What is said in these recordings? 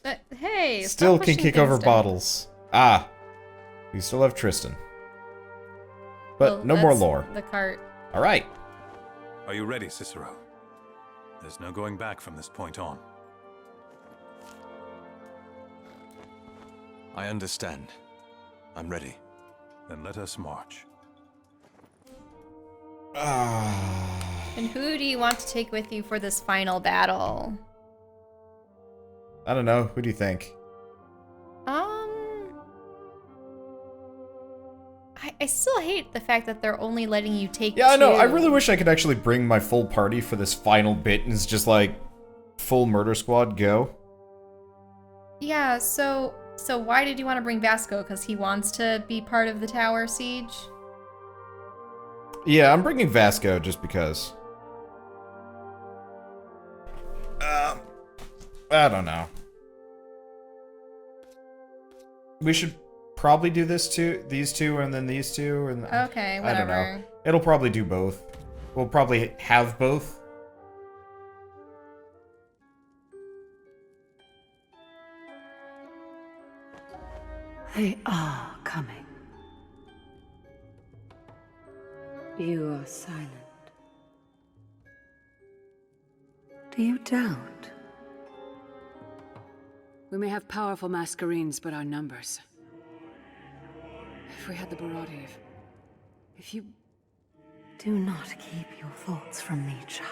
Hey, Still stop can pushing kick over things down. bottles. Ah. We still have Tristan. But Well, no more that's lore. The cart. Alright. Are you ready, Cicero? There's no going back from this point on. I understand. I'm ready. Then let us march. And who do you want to take with you for this final battle? I don't know. Who do you think? I still hate the fact that they're only letting you take Yeah, I know. two. I really wish I could actually bring my full party for this final bit and it's just like full murder squad go. Yeah, so why did you want to bring Vasco? Because he wants to be part of the tower siege? Yeah, I'm bringing Vasco just because. I don't know. We should probably do these two, and then these two, and Okay, whatever. I don't know. It'll probably do both. We'll probably have both. They are coming. You are silent. Do you doubt? We may have powerful Mascherines, but our numbers. If we had the prerogative. If you... Do not keep your thoughts from me, child.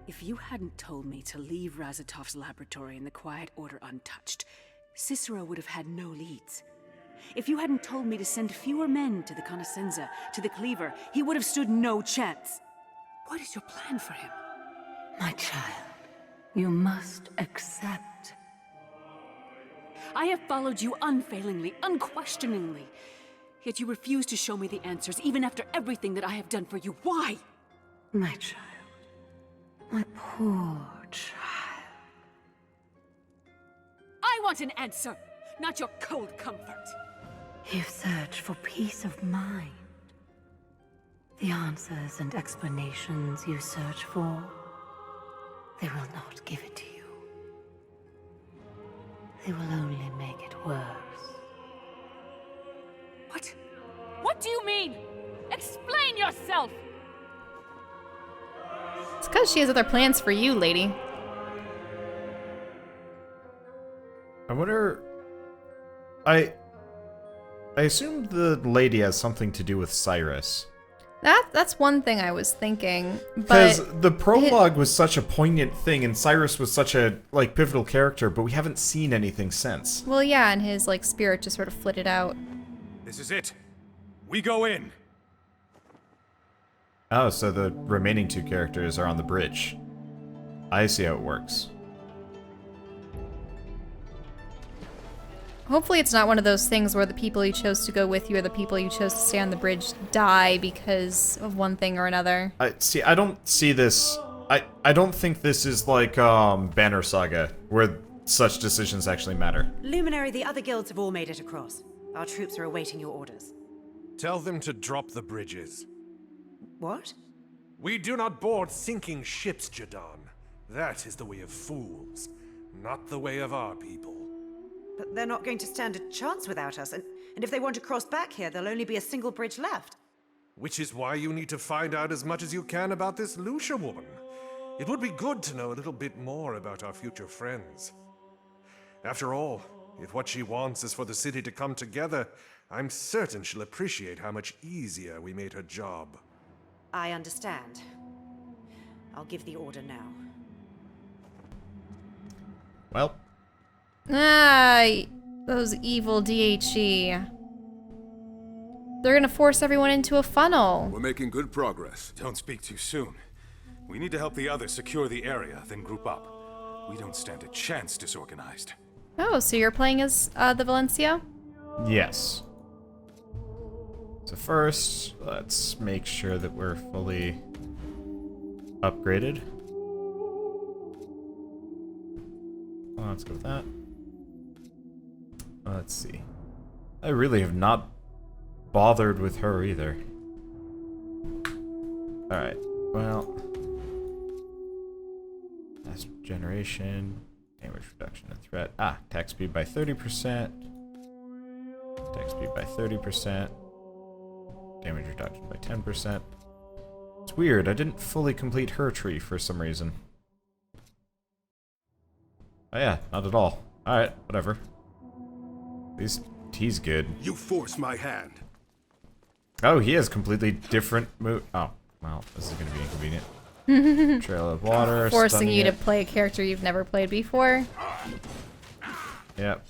If you hadn't told me to leave Razatov's laboratory in the Quiet Order untouched, Cicero would have had no leads. If you hadn't told me to send fewer men to the Conoscenza, to the Cleaver, he would have stood no chance. What is your plan for him? My child, you must accept. I have followed you unfailingly, unquestioningly. Yet you refuse to show me the answers, even after everything that I have done for you. Why? My child. My poor child. I want an answer, not your cold comfort. You search for peace of mind. The answers and explanations you search for, they will not give it to you. They will only make it worse. What? What do you mean? Explain yourself! It's because she has other plans for you, lady. I wonder... I assume the lady has something to do with Cyrus. That's one thing I was thinking, Because but the prologue was such a poignant thing, and Cyrus was such a, like, pivotal character, but we haven't seen anything since. well, yeah, and his like spirit just sort of flitted out. This is it. We go in. Oh, so the remaining two characters are on the bridge. I see how it works. Hopefully it's not one of those things where the people you chose to go with you or the people you chose to stay on the bridge die because of one thing or another. I don't see this... I don't think this is like, Banner Saga, where such decisions actually matter. Luminary, the other guilds have all made it across. Our troops are awaiting your orders. Tell them to drop the bridges. What? We do not board sinking ships, Jadon. That is the way of fools, not the way of our people. But they're not going to stand a chance without us, and if they want to cross back here, there'll only be a single bridge left. Which is why you need to find out as much as you can about this Lucia woman. It would be good to know a little bit more about our future friends. After all, if what she wants is for the city to come together, I'm certain she'll appreciate how much easier we made her job. I understand. I'll give the order now. Well, Ah, those evil DHE. They're gonna force everyone into a funnel. We're making good progress. Don't speak too soon. We need to help the others secure the area, then group up. We don't stand a chance disorganized. Oh, so you're playing as the Valencia? yes. So first, let's make sure that we're fully upgraded. Let's go with that. Let's see. I really have not bothered with her either. Alright, well. Last generation. Damage reduction and threat. Ah, attack speed by 30%. Attack speed by 30%. Damage reduction by 10%. It's weird, I didn't fully complete her tree for some reason. Oh yeah, not at all. Alright, whatever. At least he's good. You force my hand. Oh, he has completely different move. Oh, well, this is gonna be inconvenient. Trail of water. Forcing you to it. play a character you've never played before. Yep.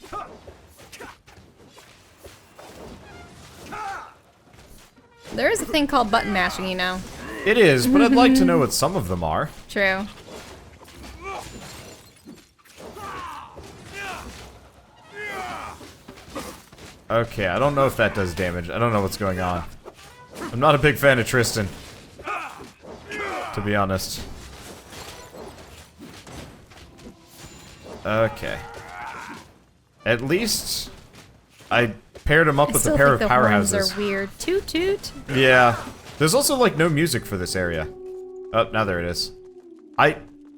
There is a thing called button mashing, you know. It is, but I'd like to know what some of them are. True. Okay, I don't know if that does damage. I don't know what's going on. I'm not a big fan of Tristan, to be honest. Okay. At least I paired him up with a pair of powerhouses. Horns are weird. Toot toot. Yeah. There's also like no music for this area. Oh, now there it is.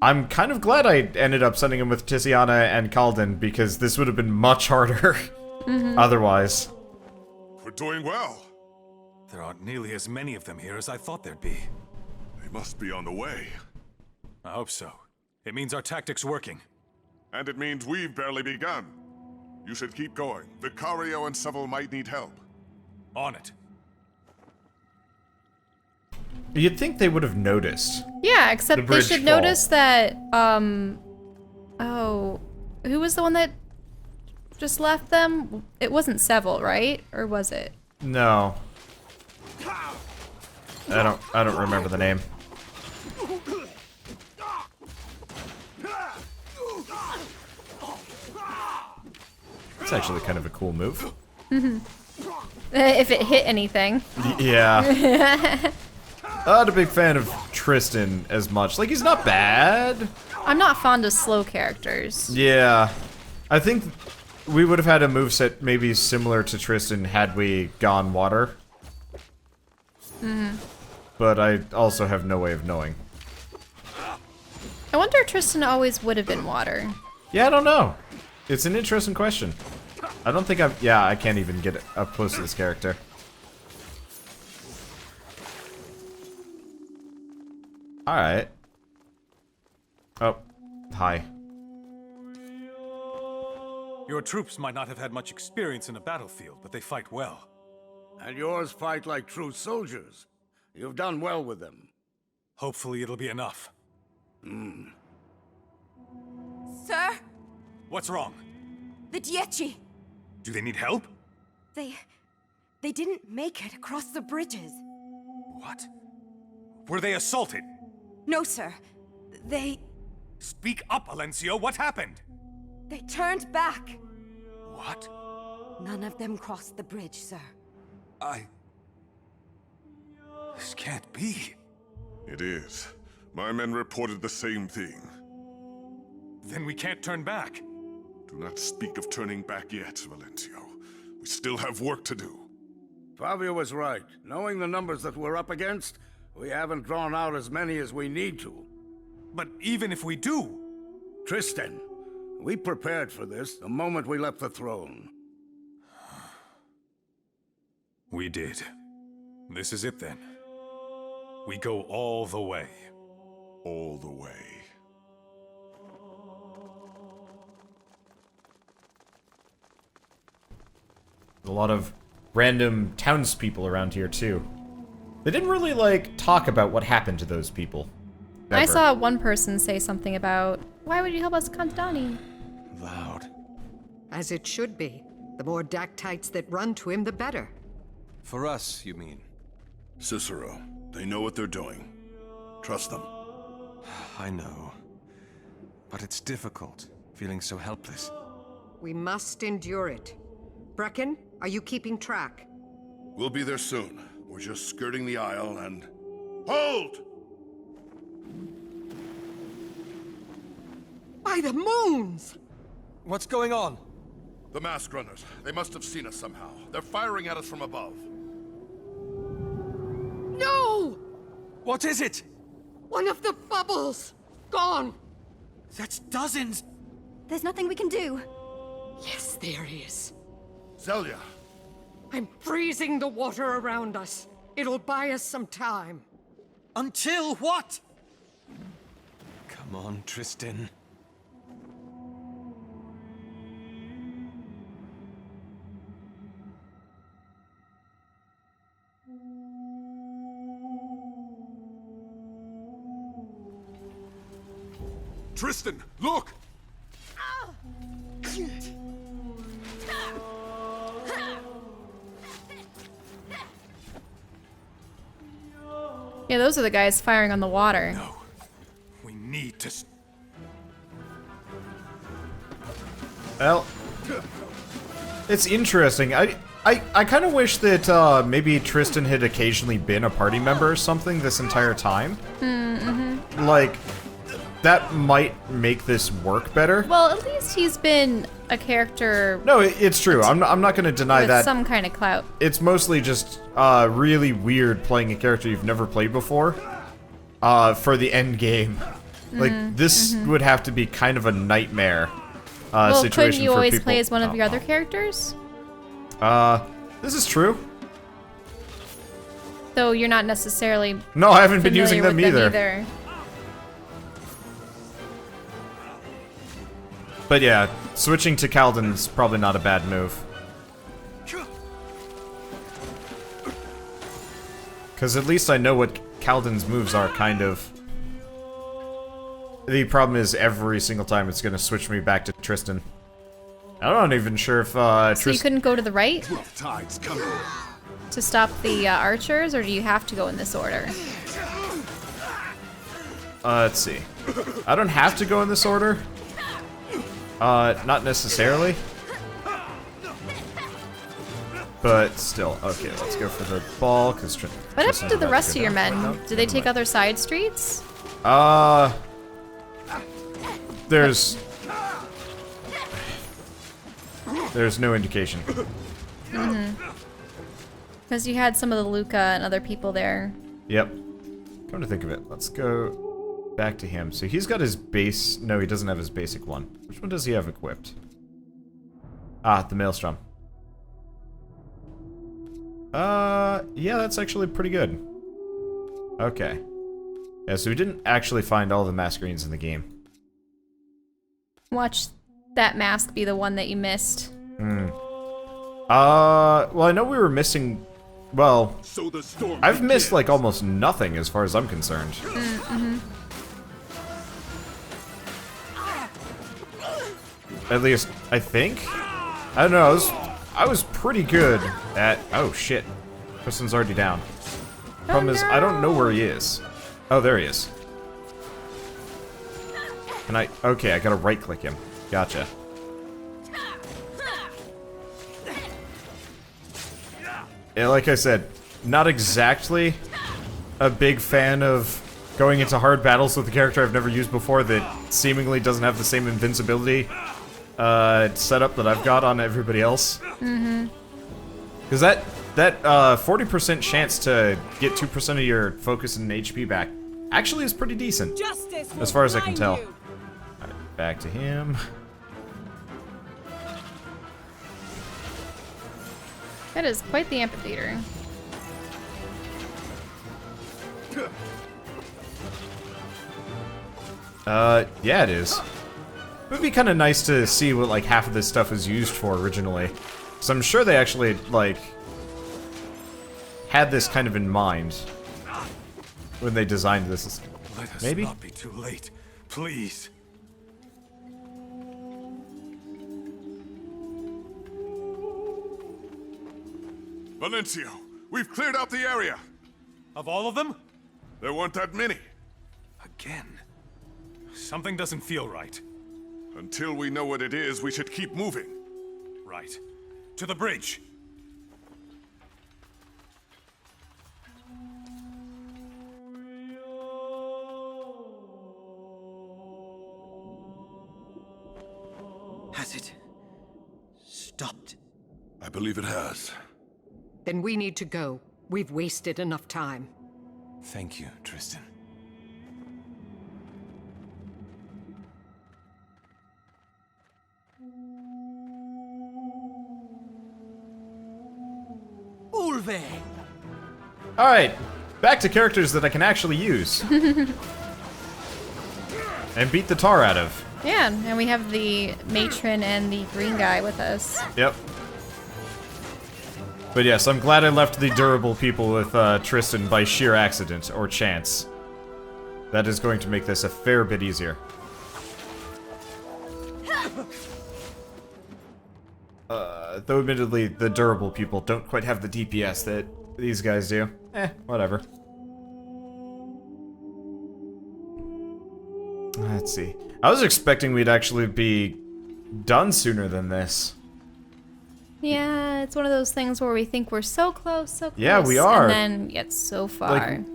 I'm kind of glad I ended up sending him with Tiziana and Kalden because this would have been much harder otherwise. We're doing well. There aren't nearly as many of them here as I thought there'd be. They must be on the way. I hope so. It means our tactic's working. And it means we've barely begun. You should keep going. Vicario and Seville might need help. On it. You'd think they would have noticed. Yeah, except they bridge should fall. notice that, oh, who was the one that just left them? It wasn't Seville, right? Or was it? No. I don't remember the name. It's actually kind of a cool move. If it hit anything. Yeah. Not a big fan of Tristan as much. Like, he's not bad. I'm not fond of slow characters. Yeah. I think we would have had a moveset maybe similar to Tristan had we gone water. But I also have no way of knowing. I wonder if Tristan always would have been water. Yeah, I don't know. It's an interesting question. I don't think I've... Yeah, I can't even get up close to this character. Alright. Oh. Hi. Your troops might not have had much experience in a battlefield, but they fight well. And yours fight like true soldiers. You've done well with them. Hopefully it'll be enough. Sir, What's wrong? the Dieci. Do they need help? They didn't make it across the bridges. What? Were they assaulted? No, sir. They Speak up, Alencio. What happened? turned back. What? None of them crossed the bridge, sir. This can't be. It is. My men reported the same thing. Then we can't turn back. Do not speak of turning back yet, Valencio. We still have work to do. Fabio was right. Knowing the numbers that we're up against, we haven't drawn out as many as we need to. But even if we do... Tristan, we prepared for this the moment we left the throne. We did. This is it then. We go all the way. All the way. A lot of random townspeople around here, too. They didn't really, like, talk about what happened to those people. I Ever. saw one person say something about, why would you help us, Contadani? Loud. As it should be. The more Dactytes that run to him, the better. For us, you mean? Cicero, they know what they're doing. Trust them. I know. But it's difficult, feeling so helpless. We must endure it. Brecken, are you keeping track? We'll be there soon. We're just skirting the Isle and... Hold! By the moons! What's going on? The mask runners. They must have seen us somehow. They're firing at us from above. No! What is it? One of the bubbles! Gone! That's dozens! There's nothing we can do. Yes, there is. Zelia! I'm freezing the water around us. It'll buy us some time. Until what? Come on, Tristan. Tristan, look! Yeah, those are the guys firing on the water. No. We need to... Well, it's interesting. I kind of wish that maybe Tristan had occasionally been a party member or something this entire time. Mm-hmm. Like, that might make this work better. Well, at least he's been a character. No, it's true. I'm not going to deny with that. Some kind of clout. It's mostly just really weird playing a character you've never played before for the end game. Like, this would have to be kind of a nightmare Well, situation couldn't you for always people. play as one of your other characters? This is true. Though you're not necessarily. No, I haven't been familiar using them with either. But yeah, switching to Kalden's probably not a bad move. Because at least I know what Kalden's moves are, kind of. The problem is every single time it's going to switch me back to Tristan. I'm not even sure if So you couldn't go to the right Tide's coming. to stop the archers, or do you have to go in this order? Let's see. I don't have to go in this order. Not necessarily. But still. Okay, let's go for the ball, because What happened to the rest of your men? Did they take other side streets? There's no indication. Because you had some of the Luca and other people there. Yep. Come to think of it, let's go back to him. So he's got his base... No, he doesn't have his basic one. Which one does he have equipped? Ah, the Maelstrom. Yeah, that's actually pretty good. Okay. Yeah, so we didn't actually find all the Mascherines in the game. Watch that mask be the one that you missed. Well, I know we were missing... Well, So the storm I've missed, begins. like, almost nothing as far as I'm concerned. At least, I think? I don't know, I was pretty good at... Oh, shit. Kristen's already down. Problem is, I don't know where he is. Oh, there he is. Can I... Okay, I gotta right-click him. Gotcha. Yeah, like I said, not exactly a big fan of going into hard battles with a character I've never used before that seemingly doesn't have the same invincibility setup that I've got on everybody else. Because that 40% chance to get 2% of your focus and HP back actually is pretty decent, as far as I can tell. Alright, back to him. That is quite the amphitheater. Yeah, it is. It would be kind of nice to see what, like, half of this stuff was used for originally. So I'm sure they actually, like, had this kind of in mind when they designed this. Let us Maybe? not be too late. Please. Valencio, we've cleared out the area. Of all of them? There weren't that many. Again. Something doesn't feel right. Until we know what it is, we should keep moving. Right. To the bridge. Has it stopped? I believe it has. Then we need to go. We've wasted enough time. Thank you, Tristan. Alright, back to characters that I can actually use. And beat the tar out of. Yeah, and we have the matron and the green guy with us. Yep. But yes, I'm glad I left the durable people with Tristan by sheer accident or chance. That is going to make this a fair bit easier. Though admittedly, the durable people don't quite have the DPS that these guys do. Whatever. Let's see. I was expecting we'd actually be done sooner than this. Yeah, it's one of those things where we think we're so close, so close. Yeah, we are. And then get so far. Like,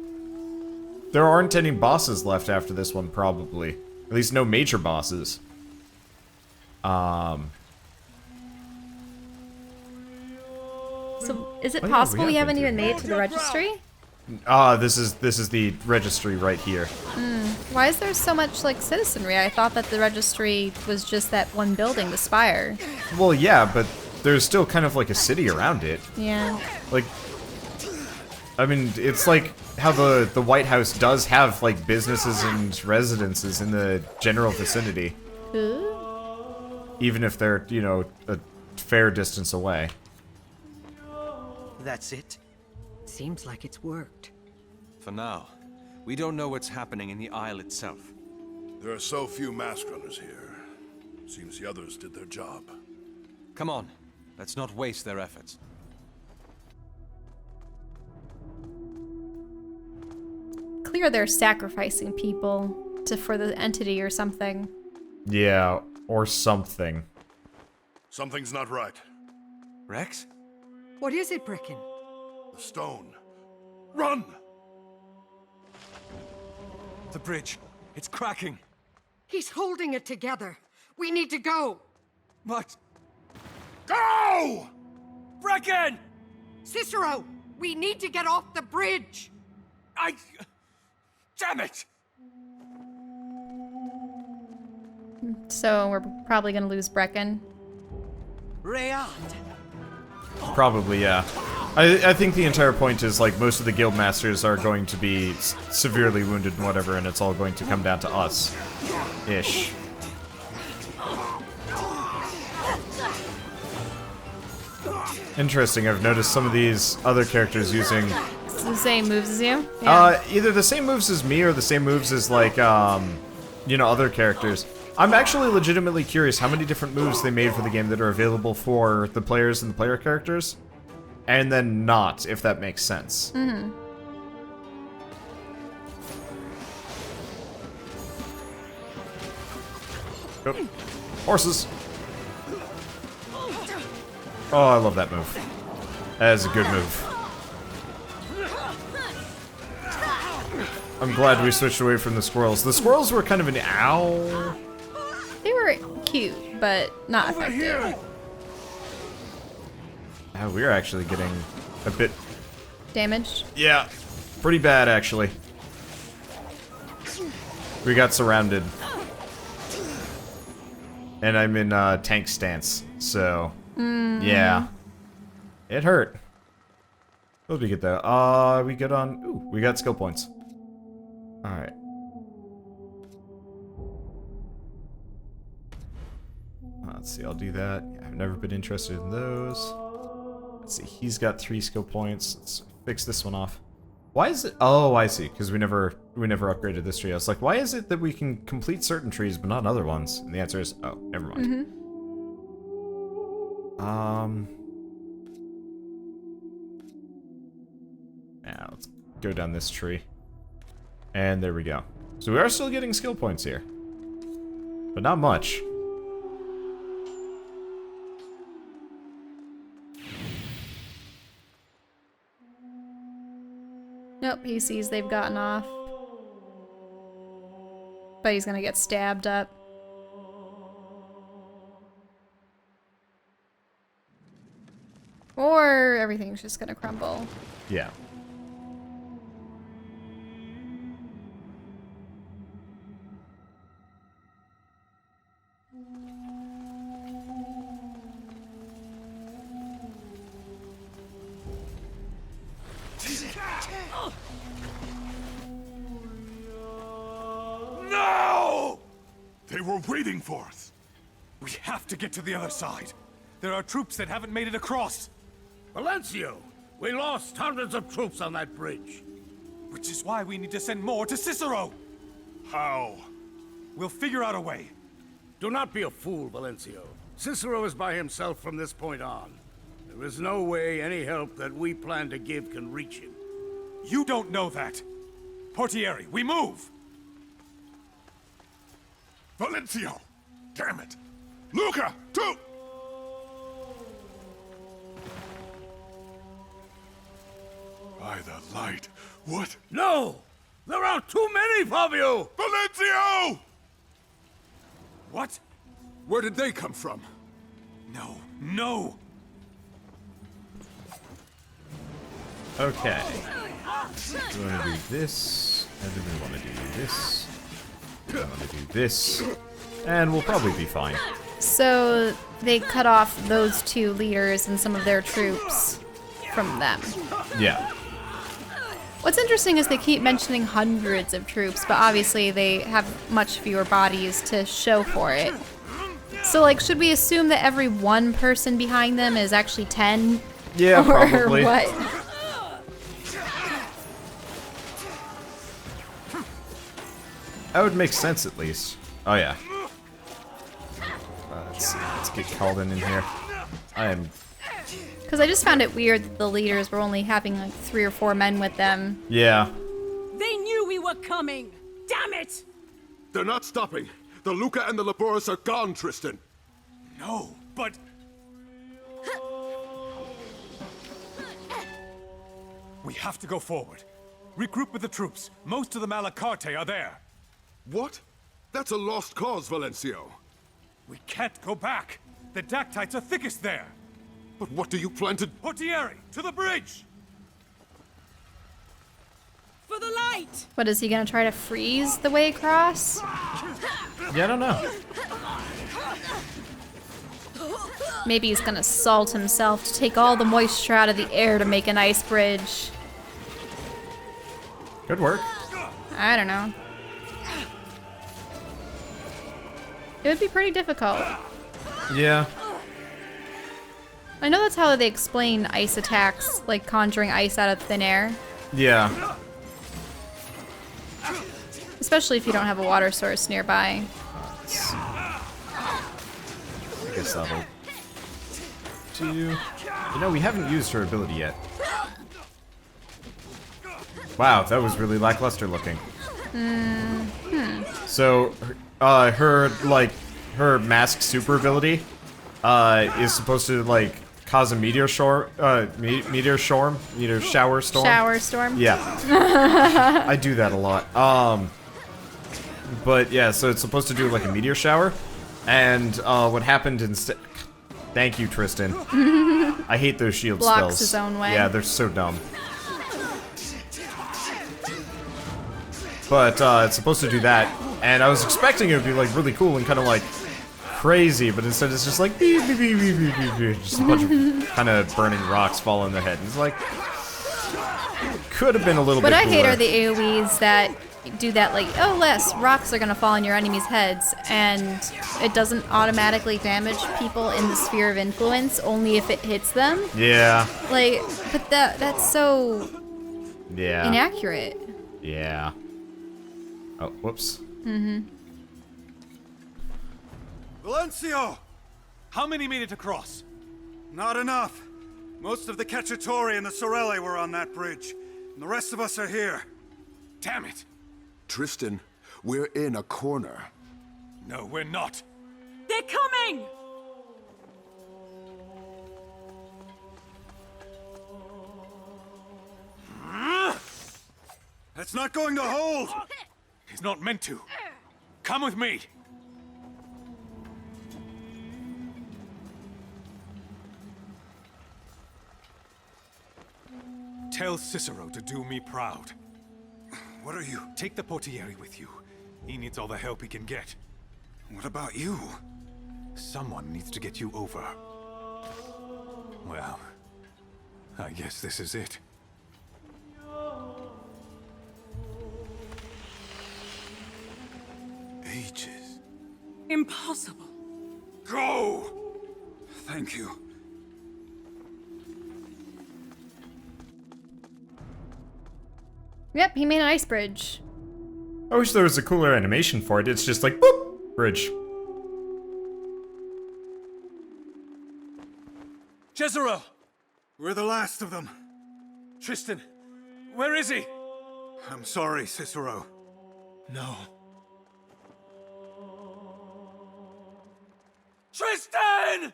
there aren't any bosses left after this one, probably. At least no major bosses. So, is it Oh, yeah, possible we have haven't been even made it to the registry? This is the registry right here. Why is there so much, like, citizenry? I thought that the registry was just that one building, the Spire. Well, yeah, but there's still kind of like a city around it. Yeah. Like, I mean, it's like how the White House does have, like, businesses and residences in the general vicinity. Ooh. Even if they're, you know, a fair distance away. That's it? Seems like it's worked. For now, we don't know what's happening in the Isle itself. There are so few mask runners here. Seems the others did their job. Come on, let's not waste their efforts. Clear they're sacrificing people for the entity or something. Yeah, or something. Something's not right. Rex? What is it, Brecken? The stone. Run! The bridge. It's cracking. He's holding it together. We need to go. What? Go! Brecken! Cicero, we need to get off the bridge. Damn it! So we're probably gonna lose Brecken. Rayard! Probably, yeah. I think the entire point is, like, most of the guild masters are going to be severely wounded and whatever, and it's all going to come down to us. Ish. Interesting, I've noticed some of these other characters using... It's the same moves as you? Yeah. Either the same moves as me or the same moves as, like, you know, other characters. I'm actually legitimately curious how many different moves they made for the game that are available for the players and the player characters, and then not, if that makes sense. Mm-hmm. Oh. Horses! Oh, I love that move. That is a good move. I'm glad we switched away from the squirrels. The squirrels were kind of an ow. They were cute, but not effective. We're actually getting a bit... Damaged? Yeah, pretty bad, actually. We got surrounded. And I'm in tank stance, so... Yeah. It hurt. What did we get though? We get on... Ooh, we got skill points. Alright. Let's see, I'll do that. Yeah, I've never been interested in those. Let's see, he's got 3 skill points. Let's fix this one off. Why is it... Oh, I see, because we never upgraded this tree. I was like, why is it that we can complete certain trees but not other ones? And the answer is, oh, never mind. Mm-hmm. Now, let's go down this tree. And there we go. So we are still getting skill points here. But not much. Nope, he sees they've gotten off. But he's gonna get stabbed up. Or everything's just gonna crumble. Yeah. They were waiting for us. We have to get to the other side. There are troops that haven't made it across. Valencio! We lost hundreds of troops on that bridge. Which is why we need to send more to Cicero. How? We'll figure out a way. Do not be a fool, Valencio. Cicero is by himself from this point on. There is no way any help that we plan to give can reach him. You don't know that. Portieri, we move! Valencio! Damn it! Luca, too! By the light, what? No! There are too many of you! Valencio! What? Where did they come from? No, no! Okay. We want to do this, and then we want to do this. We want to do this, and we'll probably be fine. So they cut off those two leaders and some of their troops from them. Yeah. What's interesting is they keep mentioning hundreds of troops, but obviously they have much fewer bodies to show for it. So, like, should we assume that every one person behind them is actually 10? Yeah, or probably. What? That would make sense, at least. Oh, yeah. Let's get Calden in here. I am... Because I just found it weird that the leaders were only having, like, 3 or 4 men with them. Yeah. They knew we were coming! Damn it! They're not stopping. The Luca and the Laboris are gone, Tristan. No, but... We have to go forward. Regroup with the troops. Most of the Malacarte are there. What? That's a lost cause, Valencio. We can't go back. The Dactytes are thickest there. But what do you plan to... Portieri, to the bridge! For the light! What, is he gonna try to freeze the way across? Yeah, I don't know. Maybe he's gonna salt himself to take all the moisture out of the air to make an ice bridge. Good work. I don't know. It would be pretty difficult. Yeah. I know that's how they explain ice attacks, like conjuring ice out of thin air. Yeah. Especially if you don't have a water source nearby. I guess that'll do. You know, we haven't used her ability yet. Wow, that was really lackluster looking. So, her mask super ability, is supposed to, like, cause a meteor shower storm? Shower storm? Yeah. I do that a lot. But yeah, so it's supposed to do, like, a meteor shower. And, what happened instead... Thank you, Tristan. I hate those shield Blocks spells. his own way. Yeah, they're so dumb. But it's supposed to do that, and I was expecting it would be like really cool and kind of like crazy, but instead it's just like beep, beep, beep, beep, beep, beep, beep. Just a bunch of kind of burning rocks fall on their head. It's like could have been a little bit. What I cooler. hate are the AoEs that do that, like, oh, less rocks are gonna fall on your enemies' heads, and it doesn't automatically damage people in the sphere of influence, only if it hits them. Yeah. Like, but that's so inaccurate. Yeah. Oh, whoops. Valencio! How many made it across? Not enough. Most of the Cacciatori and the Sorelli were on that bridge, and the rest of us are here. Damn it! Tristan, we're in a corner. No, we're not. They're coming! That's not going to hold! He's not meant to. Come with me. Tell Cicero to do me proud. What are you? Take the Portieri with you. He needs all the help he can get. What about you? Someone needs to get you over. Well, I guess this is it. Ages. Impossible. Go! Thank you. Yep, he made an ice bridge. I wish there was a cooler animation for it. It's just like, boop, bridge. Jezero! We're the last of them. Tristan, where is he? I'm sorry, Cicero. No. Tristan!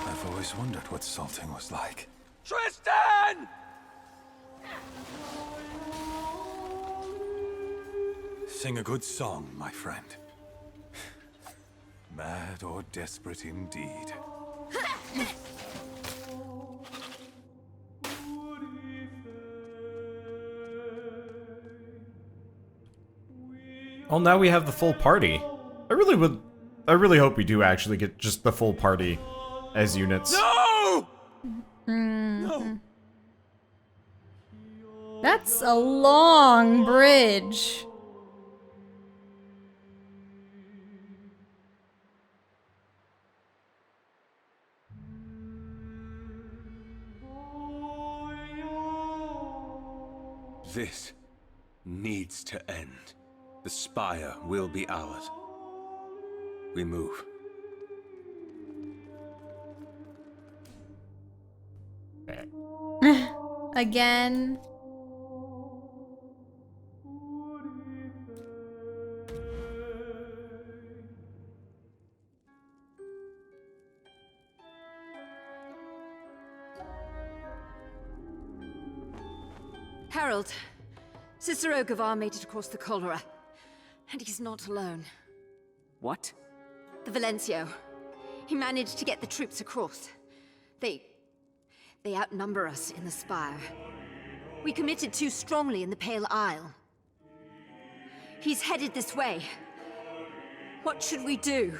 I've always wondered what salting was like. Tristan! Sing a good song, my friend. Mad or desperate indeed. Well, now we have the full party. I really hope we do actually get just the full party as units. No! No. That's a long bridge. This needs to end. The Spire will be ours. We move. Again. Harold, Cicero Gavar made it across the cholera, and he's not alone. What? The Valencio. He managed to get the troops across. They outnumber us in the Spire. We committed too strongly in the Pale Isle. He's headed this way. What should we do?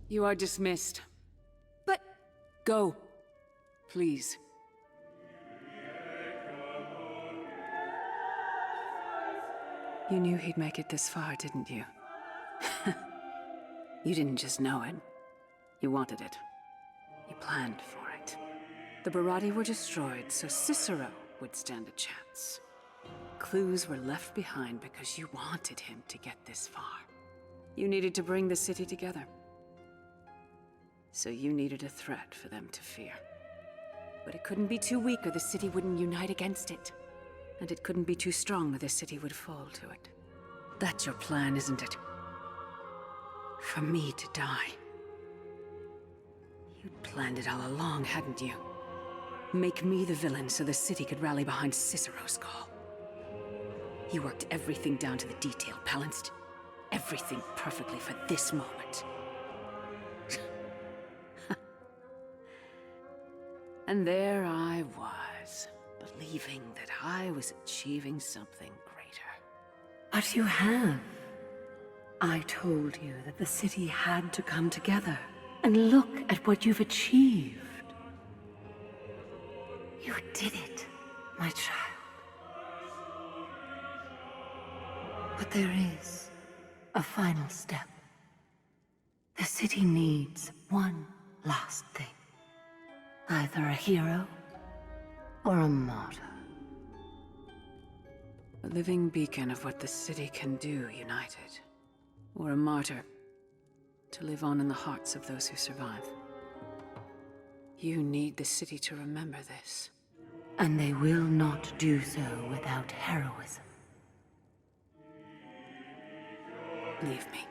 You are dismissed. But... Go. Please. You knew he'd make it this far, didn't you? You didn't just know it. You wanted it. You planned for it. The Barati were destroyed, so Cicero would stand a chance. Clues were left behind because you wanted him to get this far. You needed to bring the city together. So you needed a threat for them to fear. But it couldn't be too weak or the city wouldn't unite against it. And it couldn't be too strong or the city would fall to it. That's your plan, isn't it? For me to die. You'd planned it all along, hadn't you? Make me the villain so the city could rally behind Cicero's call. You worked everything down to the detail, balanced everything perfectly for this moment. And there I was, believing that I was achieving something greater. But you have. I told you that the city had to come together. And look at what you've achieved. You did it, my child. But there is a final step. The city needs one last thing. Either a hero or a martyr. A living beacon of what the city can do, united. Or a martyr, to live on in the hearts of those who survive. You need the city to remember this. And they will not do so without heroism. Leave me,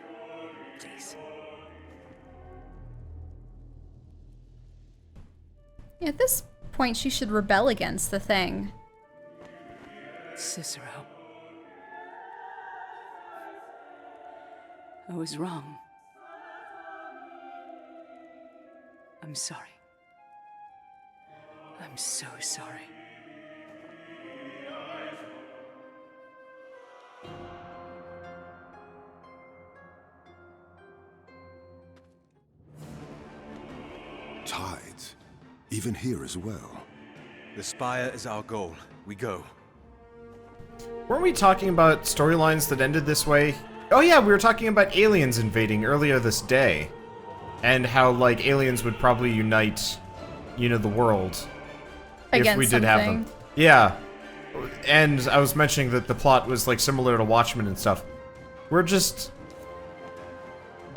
please. At this point, she should rebel against the thing. Cicero. I was wrong. I'm sorry. I'm so sorry. Tides. Even here as well. The Spire is our goal. We go. Weren't we talking about storylines that ended this way? Oh yeah, we were talking about aliens invading earlier this day. And how, like, aliens would probably unite, you know, the world. If we did have them. Yeah. And I was mentioning that the plot was, like, similar to Watchmen and stuff. We're just...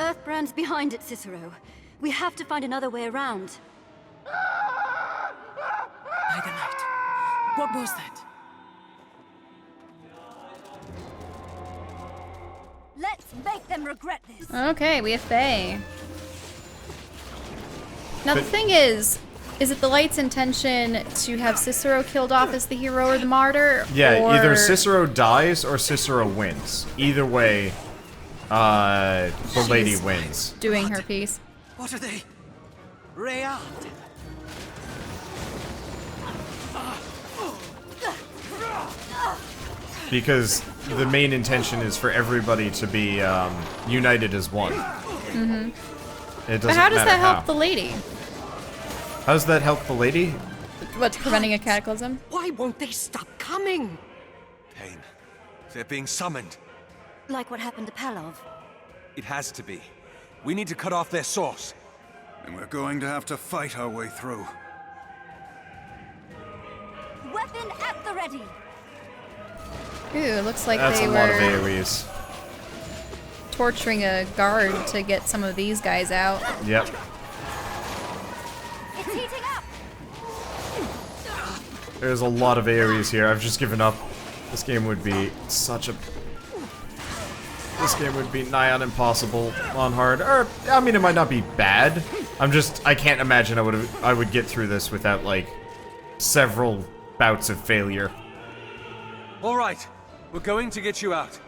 Earthbrand's behind it, Cicero. We have to find another way around. By the light. What was that? Let's make them regret this. Okay, we have Faye. Now the thing is it the Light's intention to have Cicero killed off as the hero or the martyr? Yeah, or... either Cicero dies or Cicero wins. Either way, the lady wins. Doing her piece. What are they? Rhea! Because the main intention is for everybody to be united as one. Mm-hmm. It doesn't but how does matter that help how. the lady? How does that help the lady? What's preventing a cataclysm? Why won't they stop coming? Pain. They're being summoned. Like what happened to Palov. It has to be. We need to cut off their source. And we're going to have to fight our way through. Weapon at the ready. Ooh, looks like That's they a were lot of AoEs. torturing a guard to get some of these guys out. Yep. It's heating up. There's a lot of AoEs here. I've just given up. This game would be such a... This game would be nigh on impossible on hard. Or, I mean, it might not be bad. I can't imagine I would get through this without, like, several bouts of failure. All right. We're going to get you out.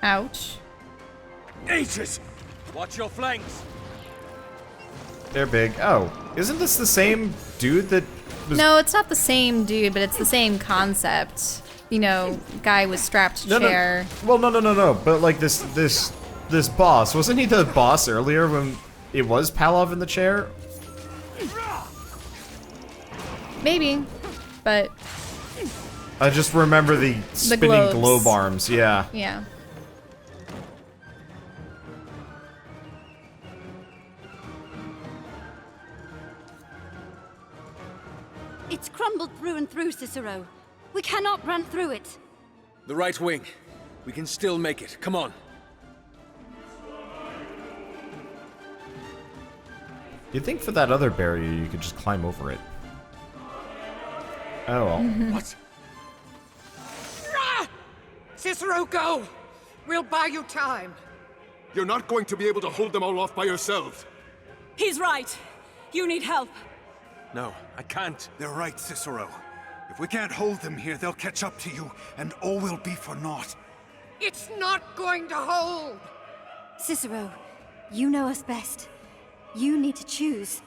Ouch. Aegis! Watch your flanks! They're big. Oh, isn't this the same dude that was... No, it's not the same dude, but it's the same concept. You know, guy was strapped to chair. No. Well, no. But like this boss, wasn't he the boss earlier when it was Palov in the chair? Maybe, but I just remember the spinning globe arms. Yeah. Yeah. It's crumbled through and through, Cicero. We cannot run through it. The right wing. We can still make it. Come on. You'd think for that other barrier you could just climb over it. Oh well. What? Cicero, go! We'll buy you time. You're not going to be able to hold them all off by yourselves. He's right. You need help. No, I can't. They're right, Cicero. If we can't hold them here, they'll catch up to you, and all will be for naught. It's not going to hold! Cicero, you know us best. You need to choose.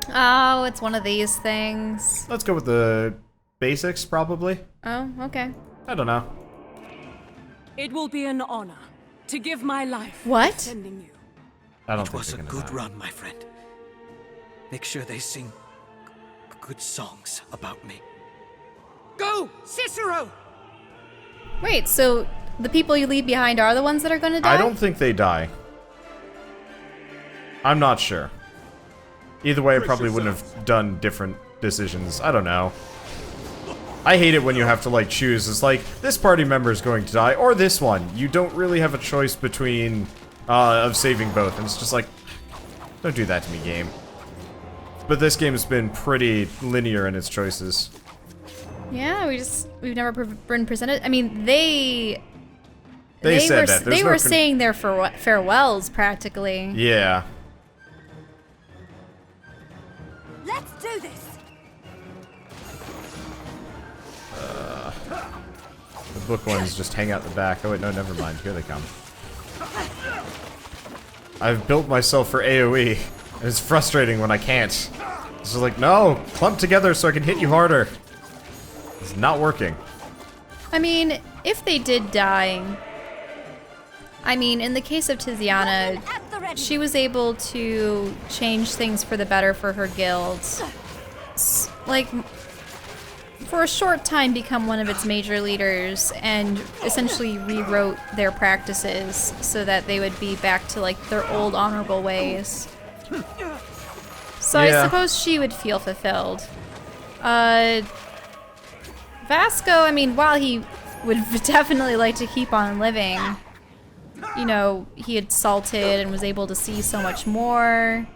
Oh, it's one of these things. Let's go with the basics, probably. Oh, okay. I don't know. It will be an honor to give my life What? defending you. I don't It think was they're a gonna good die. run, my friend. Make sure they sing good songs about me. Go, Cicero! Wait, so the people you leave behind are the ones that are gonna die? I don't think they die. I'm not sure. Either way, I probably wouldn't have done different decisions. I don't know. I hate it when you have to, like, choose. It's like, this party member is going to die, or this one. You don't really have a choice between, of saving both. And it's just like, don't do that to me, game. But this game's been pretty linear in its choices. Yeah, we've never been presented. I mean, they said that. They were saying their farewells practically. Yeah. Let's do this. The book ones just hang out the back. Oh wait, no, never mind. Here they come. I've built myself for AoE. And it's frustrating when I can't. It's just like, no, clump together so I can hit you harder. It's not working. I mean, if they did die, I mean, in the case of Tiziana, she was able to change things for the better for her guild. Like, for a short time become one of its major leaders and essentially rewrote their practices so that they would be back to like their old honorable ways. So I suppose she would feel fulfilled. Vasco, I mean, while he would definitely like to keep on living, you know, he had salted and was able to see so much more.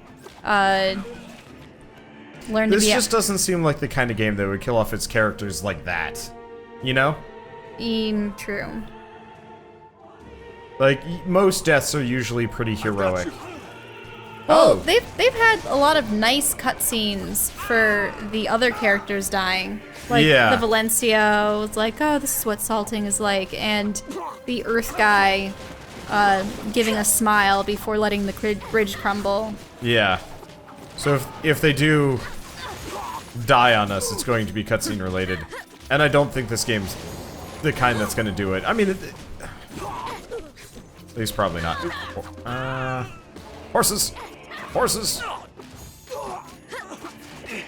This just doesn't seem like the kind of game that would kill off its characters like that. You know? True. Like, most deaths are usually pretty heroic. Well, they've had a lot of nice cutscenes for the other characters dying. Like the Valencio was like, oh, this is what salting is like, and the Earth guy giving a smile before letting the bridge crumble. Yeah. So if they do die on us, it's going to be cutscene related. And I don't think this game's the kind that's going to do it. I mean, at least probably not. Horses! Horses!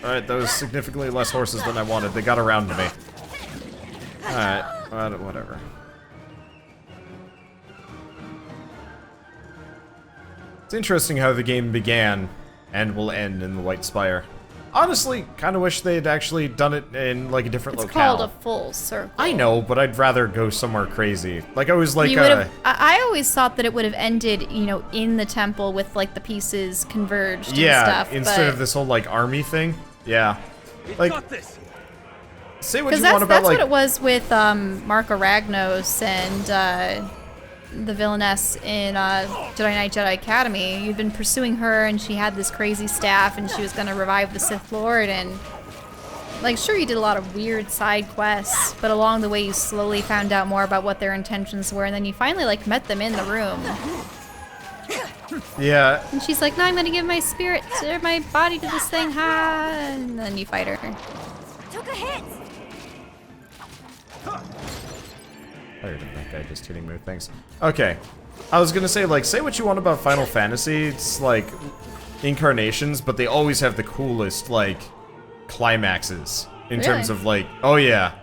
Alright, that was significantly less horses than I wanted. They got around to me. Alright, whatever. It's interesting how the game began and will end in the White Spire. Honestly, kind of wish they had actually done it in like a different locale. It's called a full circle. I know, but I'd rather go somewhere crazy. Like I was like, I always thought that it would have ended, you know, in the temple with like the pieces converged and stuff. Instead of this whole like army thing. Yeah, like say what you want about that's like what it was with Mark Aragnos and the villainess in Jedi Knight Jedi Academy. You'd been pursuing her and she had this crazy staff and she was gonna revive the Sith Lord, and like sure you did a lot of weird side quests, but along the way you slowly found out more about what their intentions were, and then you finally like met them in the room. Yeah. And she's like, no, I'm gonna give my spirit or my body to this thing, ha, and then you fight her. Took a hit. Other than that guy just hitting mood things. Okay. I was gonna say, like, say what you want about Final Fantasy. It's like incarnations, but they always have the coolest, like, climaxes. In terms of, like, oh yeah.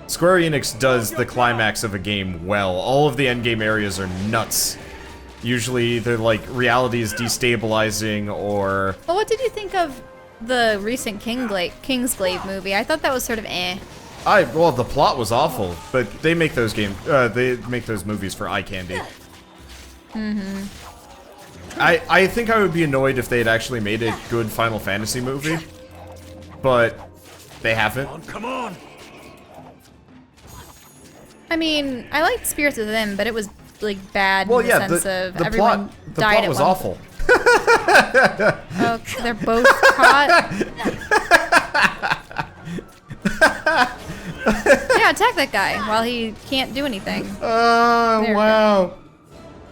Square Enix does the climax of a game well. All of the endgame areas are nuts. Usually they're like reality is destabilizing or... Well, what did you think of the recent Kingsglaive movie? I thought that was sort of eh. Well, the plot was awful, but they make those they make those movies for eye candy. Mm-hmm. I think I would be annoyed if they had actually made a good Final Fantasy movie, but they haven't. Come on! I mean, I liked Spirits Within, but it was like bad well, in yeah, the sense of the everyone plot, died plot at was one awful. Oh, they're both caught. Yeah, attack that guy while he can't do anything. Oh, wow.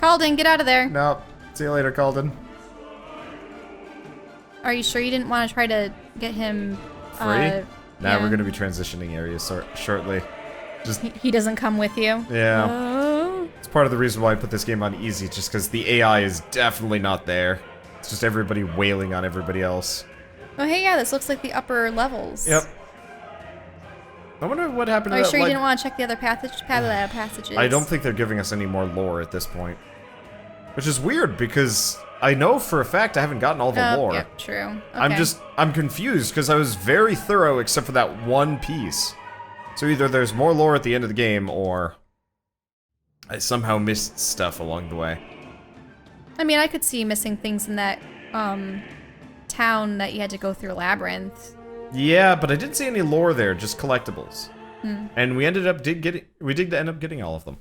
Calden, get out of there. Nope. See you later, Calden. Are you sure you didn't want to try to get him free? Nah, we're gonna be transitioning areas shortly. Just he doesn't come with you. Yeah. It's part of the reason why I put this game on easy, just because the AI is definitely not there. It's just everybody wailing on everybody else. Oh, hey, yeah, this looks like the upper levels. Yep. I wonder what happened to that. Are you that, sure you didn't want to check the other passages? I don't think they're giving us any more lore at this point. Which is weird, because I know for a fact I haven't gotten all the lore. Yep, true. Okay. I'm confused, because I was very thorough except for that one piece. So either there's more lore at the end of the game, or I somehow missed stuff along the way. I mean, I could see missing things in that town that you had to go through Labyrinth. Yeah, but I didn't see any lore there, just collectibles. Hmm. And we ended up end up getting all of them.